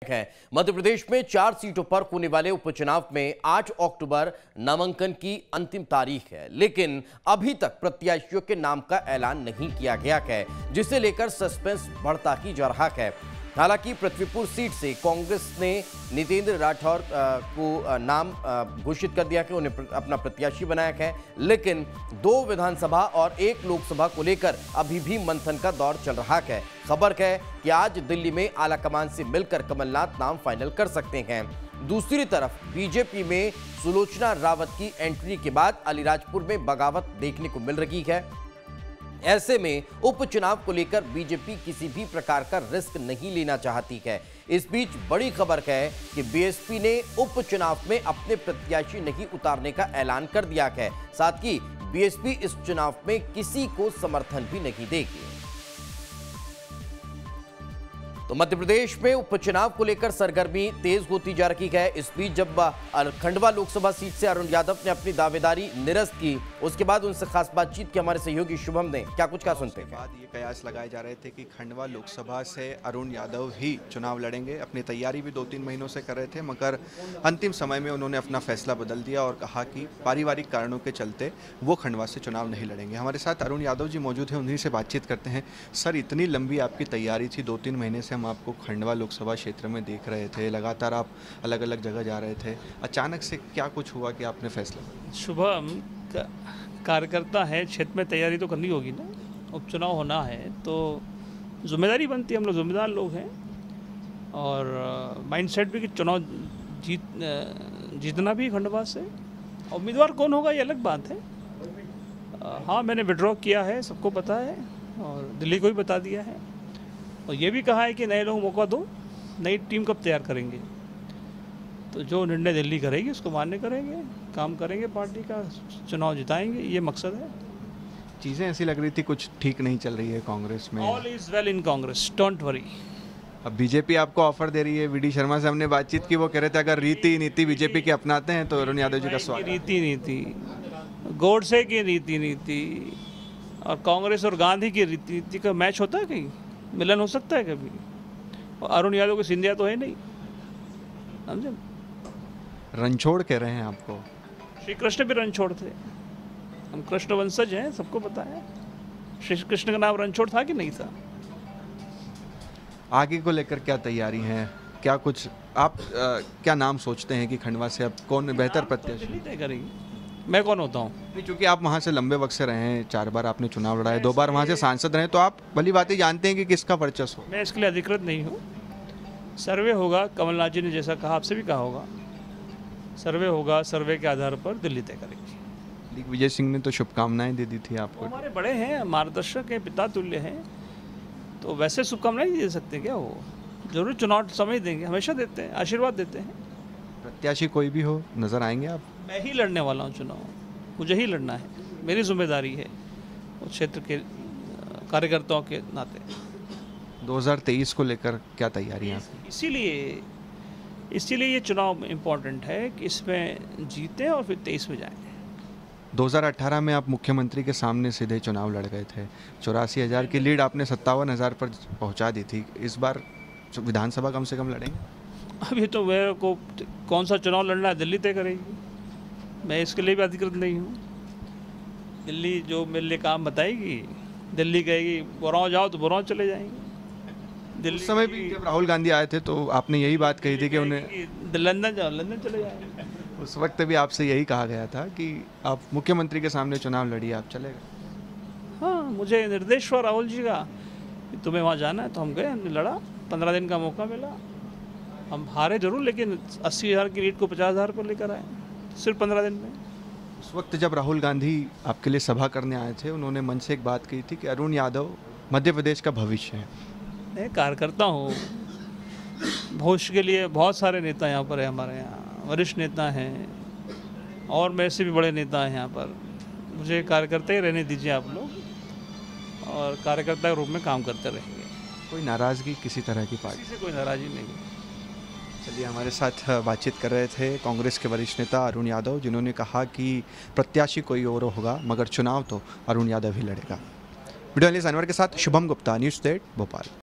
है। मध्य प्रदेश में 4 सीटों पर होने वाले उपचुनाव में 8 अक्टूबर नामांकन की अंतिम तारीख है, लेकिन अभी तक प्रत्याशियों के नाम का ऐलान नहीं किया गया है, जिसे लेकर सस्पेंस बढ़ता ही जा रहा है। हालांकि पृथ्वीपुर सीट से कांग्रेस ने नितेंद्र राठौर को नाम घोषित कर दिया कि उन्हें अपना प्रत्याशी बनाया है, लेकिन 2 विधानसभा और 1 लोकसभा को लेकर अभी भी मंथन का दौर चल रहा है। खबर है कि आज दिल्ली में आलाकमान से मिलकर कमलनाथ नाम फाइनल कर सकते हैं। दूसरी तरफ बीजेपी में सुलोचना रावत की एंट्री के बाद अलीराजपुर में बगावत देखने को मिल रही है। ऐसे में उपचुनाव को लेकर बीजेपी किसी भी प्रकार का रिस्क नहीं लेना चाहती है। इस बीच बड़ी खबर है कि बीएसपी ने उपचुनाव में अपने प्रत्याशी नहीं उतारने का ऐलान कर दिया है। साथ ही बीएसपी इस चुनाव में किसी को समर्थन भी नहीं देगी। तो मध्य प्रदेश में उपचुनाव को लेकर सरगर्मी तेज होती जा रही है। इस बीच जब खंडवा लोकसभा सीट से अरुण यादव ने अपनी दावेदारी निरस्त की, उसके बाद उनसे खास बातचीत की हमारे सहयोगी शुभम ने क्या कुछ कहा, सुनते हैं। बाद ये कयास लगाए जा रहे थे कि खंडवा लोकसभा से अरुण यादव ही चुनाव लड़ेंगे। अपनी तैयारी भी 2-3 महीनों से कर रहे थे, मगर अंतिम समय में उन्होंने अपना फैसला बदल दिया और कहा कि पारिवारिक कारणों के चलते वो खंडवा से चुनाव नहीं लड़ेंगे। हमारे साथ अरुण यादव जी मौजूद हैं, उन्हीं से बातचीत करते हैं। सर, इतनी लंबी आपकी तैयारी थी, 2-3 महीने से हम आपको खंडवा लोकसभा क्षेत्र में देख रहे थे, लगातार आप अलग अलग जगह जा रहे थे, अचानक से क्या कुछ हुआ कि आपने फैसला? शुभम, कार्यकर्ता है, क्षेत्र में तैयारी तो करनी होगी ना। उपचुनाव होना है तो जिम्मेदारी बनती है, हम लोग जिम्मेदार लोग हैं और माइंडसेट भी कि चुनाव जीतना भी खंडवा से। उम्मीदवार कौन होगा ये अलग बात है। हाँ, मैंने विड्रॉ किया है, सबको पता है और दिल्ली को भी बता दिया है और ये भी कहा है कि नए लोग मौका दो, नई टीम कब तैयार करेंगे। तो जो निर्णय दिल्ली करेगी उसको मान्य करेंगे, काम करेंगे, पार्टी का चुनाव जिताएंगे, ये मकसद है। चीज़ें ऐसी लग रही थी कुछ ठीक नहीं चल रही है कांग्रेस में। All is well in Congress, don't worry. अब बीजेपी आपको ऑफर दे रही है। वीडी शर्मा से हमने बातचीत की, वो कह रहे थे अगर रीति नीति बीजेपी की अपनाते हैं तो अरुण यादव जी का स्वागत। रीति नीति, गोडसे की रीति नीति और कांग्रेस और गांधी की रीति नीति का मैच होता है कहीं? मिलन हो सकता है कभी? और अरुण यादव को सिंधिया तो है नहीं, समझे? रणछोड़ कह रहे हैं आपको। श्री कृष्ण भी रणछोड़ थे, हम कृष्ण वंशज हैं, सबको पता है। श्री कृष्ण का नाम रणछोड़ था कि नहीं था? आगे को लेकर क्या तैयारी है, क्या कुछ आप क्या नाम सोचते हैं कि खंडवा से अब कौन बेहतर प्रत्याशी तय करेगी? मैं कौन होता हूँ? नहीं, चूंकि आप वहाँ से लंबे वक्त से रहे हैं, 4 बार आपने चुनाव लड़ा है, 2 बार वहाँ से सांसद रहे, तो आप भली बातें जानते हैं कि किसका वर्चस्व हो। मैं इसके लिए अधिकृत नहीं हूँ। सर्वे होगा, कमलनाथ जी ने जैसा कहा, आपसे भी कहा होगा, सर्वे होगा, सर्वे के आधार पर दिल्ली तय करेगी। दिग्विजय सिंह ने तो शुभकामनाएं दे दी थी आपको। हमारे बड़े हैं, मार्गदर्शक हैं, पिता तुल्य हैं, तो वैसे शुभकामनाएं नहीं दे सकते क्या? वो जरूर चुनाव समय देंगे, हमेशा देते हैं, आशीर्वाद देते हैं। प्रत्याशी कोई भी हो नजर आएंगे आप? मैं ही लड़ने वाला हूँ चुनाव, मुझे ही लड़ना है, मेरी जिम्मेदारी है उस क्षेत्र के कार्यकर्ताओं के नाते। 2023 को लेकर क्या तैयारियाँ? इसीलिए ये चुनाव इम्पोर्टेंट है कि इसमें जीतें और फिर 23 में जाएं। 2018 में आप मुख्यमंत्री के सामने सीधे चुनाव लड़ गए थे, 84,000 की लीड आपने 57,000 पर पहुंचा दी थी। इस बार विधानसभा कम से कम लड़ेंगे? अभी तो मेरे को कौन सा चुनाव लड़ना है दिल्ली तय करेगी, मैं इसके लिए भी अधिकृत नहीं हूँ। दिल्ली जो मेरे लिए काम बताएगी, दिल्ली कहेगी बुराव जाओ तो बुराव चले जाएंगे। दिल्ली उस समय भी जब राहुल गांधी आए थे तो आपने यही बात कही थी कि उन्हें लंदन जाओ, लंदन चले जाएंगे। उस वक्त भी आपसे यही कहा गया था कि आप मुख्यमंत्री के सामने चुनाव लड़िए, आप चलेगा। हाँ, मुझे निर्देश हुआ राहुल जी का कि तुम्हें वहाँ जाना है, तो हम गए, हमने लड़ा, 15 दिन का मौका मिला। हम हारे जरूर, लेकिन 80,000 की लीड को 50,000 पर लेकर आए सिर्फ 15 दिन में। उस वक्त जब राहुल गांधी आपके लिए सभा करने आए थे, उन्होंने मन से एक बात कही थी कि अरुण यादव मध्य प्रदेश का भविष्य है। मैं कार्यकर्ता हूँ, भविष्य के लिए बहुत सारे नेता यहाँ पर है, हमारे यहाँ वरिष्ठ नेता हैं और मेरे से भी बड़े नेता हैं यहाँ पर। मुझे कार्यकर्ता ही रहने दीजिए आप लोग, और कार्यकर्ता के रूप में काम करते रहेंगे। कोई नाराज़गी किसी तरह की पार्टी से? कोई नाराज़गी नहीं। चलिए, हमारे साथ बातचीत कर रहे थे कांग्रेस के वरिष्ठ नेता अरुण यादव, जिन्होंने कहा कि प्रत्याशी कोई और होगा मगर चुनाव तो अरुण यादव ही लड़ेगा। वीडियो एनालिस्ट अनवर के साथ शुभम गुप्ता, न्यूज़ 8 भोपाल।